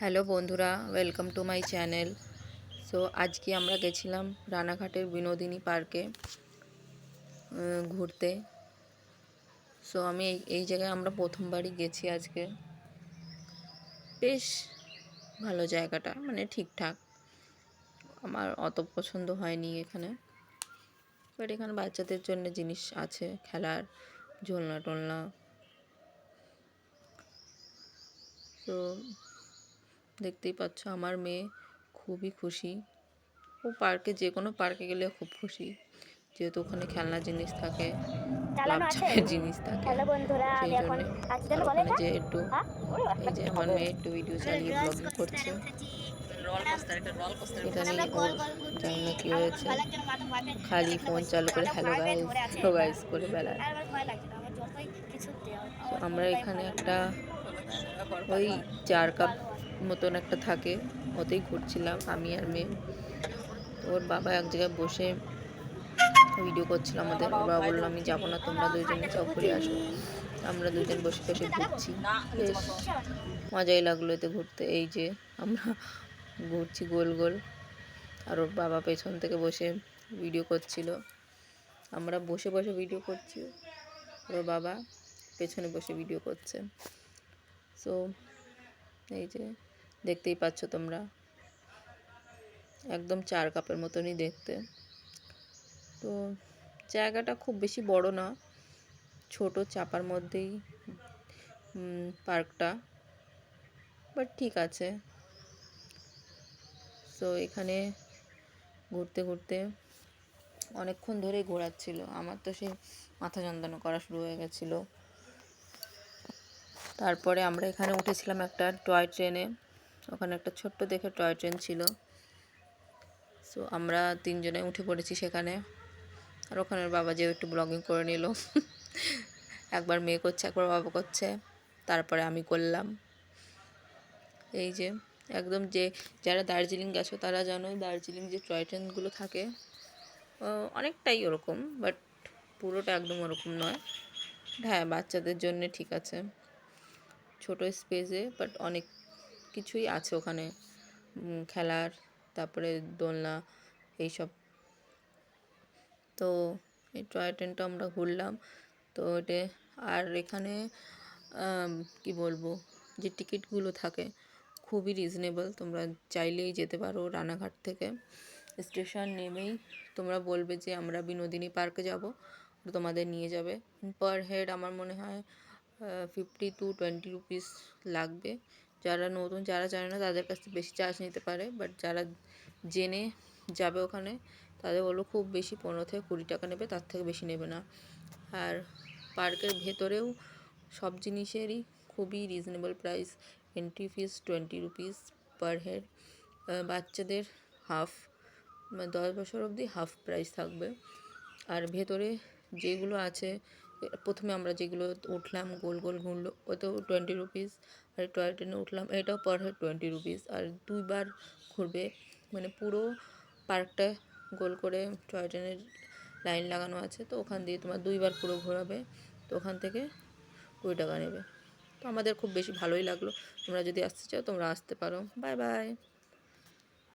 Hello বন্ধুরা, welcome to my channel. So আজকে আমরা গেছিলাম রানাঘাটের বিনোদিনী পার্কে ঘুরতে। সো আমি এই জায়গায় আমরা প্রথমবারই গেছি আজকে। বেশ ভালো জায়গাটা, মানে ঠিকঠাক। আমার অত পছন্দ হয়নি এখানে, বাট এখানে বাচ্চাদের জন্য জিনিস আছে, খেলার ঝোলনা টোলনা। তো দেখতেই পাচ্ছ আমার মেয়ে খুবই খুশি। ও পার্কে, যে কোনো পার্কে গেলে খুব খুশি, যেহেতু ওখানে খেলনা জিনিস থাকে, লাফঝাপের জিনিস থাকে, সেই জন্যে। আর ওখানে যে একটু, এই যে আমার মেয়ে একটু ভিডিও চালিয়ে ব্লগিং করছে। এটা নিয়ে ওর জানি না কী হয়েছে, খালি ফোন চালু করে হ্যালো গাইস করে বেড়ায়। তো আমরা এখানে একটা ওই 4 কাপ মতন একটা থাকে, ওতেই ঘুরছিলাম আমি আর মেয়ে। তো ওর বাবা এক জায়গায় বসে ভিডিও করছিল আমাদের। ওর বাবা বললো আমি যাবো না, তোমরা দুজনে যাও ঘুরে আসো। আমরা দুজন বসে বসে ঘুরছি, বেশ মজাই লাগলো এতে ঘুরতে। এই যে আমরা ঘুরছি গোল গোল, আর ওর বাবা পেছন থেকে বসে ভিডিও করছিল। আমরা বসে বসে ভিডিও করছি, ওর বাবা পেছনে বসে ভিডিও করছে। সো এই যে দেখতেই পাচ্ছ তোমরা, একদম 4 কাপের মতনই দেখতে। তো জায়গাটা খুব বেশি বড় না, ছোট চাপার মধ্যেই পার্কটা, বাট ঠিক আছে। সো এখানে ঘুরতে ঘুরতে অনেকক্ষণ ধরেই ঘোরাচ্ছিল, আমার তো সেই মাথা যন্ত্রণা করা শুরু হয়ে গেছিলো। তারপরে আমরা এখানে উঠেছিলাম একটা টয় ট্রেনে। ওখানে একটা ছোট্ট দেখে টয় ট্রেন ছিল। সো আমরা 3 জনে উঠে পড়েছি সেখানে। আর ওখানের বাবা যেও একটু ব্লগিং করে নিল। একবার মেয়ে করছে, একবার বাবা করছে, তারপরে আমি করলাম। এই যে একদম, যে যারা দার্জিলিং গেছো তারা জানো দার্জিলিং যে টয় ট্রেনগুলো থাকে অনেকটাই ওরকম, বাট পুরোটা একদম ওরকম নয়। হ্যাঁ, বাচ্চাদের জন্য ঠিক আছে, ছোট স্পেসে, বাট অনেক কিছুই আছে ওখানে খেলার, তারপরে দোলনা এইসব। তো এই টয় ট্রেনটা আমরা ঘুরলাম। তো এটা, আর এখানে কি বলবো, যে টিকিটগুলো থাকে খুবই রিজনেবল, তোমরা চাইলেই যেতে পারো। রানাঘাট থেকে স্টেশন নেমেই তোমরা বলবে যে আমরা বিনোদিনী পার্কে যাব, তোমাদের নিয়ে যাবে। পার হেড আমার মনে হয় 50 to 20 রুপিস লাগবে। যারা নতুন, যারা জানে না তাদের কাছ থেকে বেশি চার্জ নিতে পারে, বাট যারা জেনে যাবে ওখানে তাদের বললো খুব বেশি 15 থেকে 20 টাকা নেবে, তার থেকে বেশি নেবে না। আর পার্কের ভেতরেও সব জিনিসেরই খুবই reasonable price. Entry fees 20 rupees per head. বাচ্চাদের হাফ, 10 বছর অবধি হাফ প্রাইস থাকবে। আর ভেতরে যেগুলো আছে, প্রথমে আমরা যেগুলো উঠলাম গোল গোল ঘুরলো, ওতেও 20 রুপিস। আর টয় ট্রেনে উঠলাম, এটাও পার হেড 20 রুপিস। আর 2 বার ঘুরবে, মানে পুরো পার্কটা গোল করে টয় ট্রেনের লাইন লাগানো আছে, তো ওখান দিয়ে তোমার 2 বার পুরো ঘোরাবে। তো ওখান থেকে 20 টাকা নেবে। তো আমাদের খুব বেশি ভালোই লাগলো। তোমরা যদি আসতে চাও তোমরা আসতে পারো। Bye bye.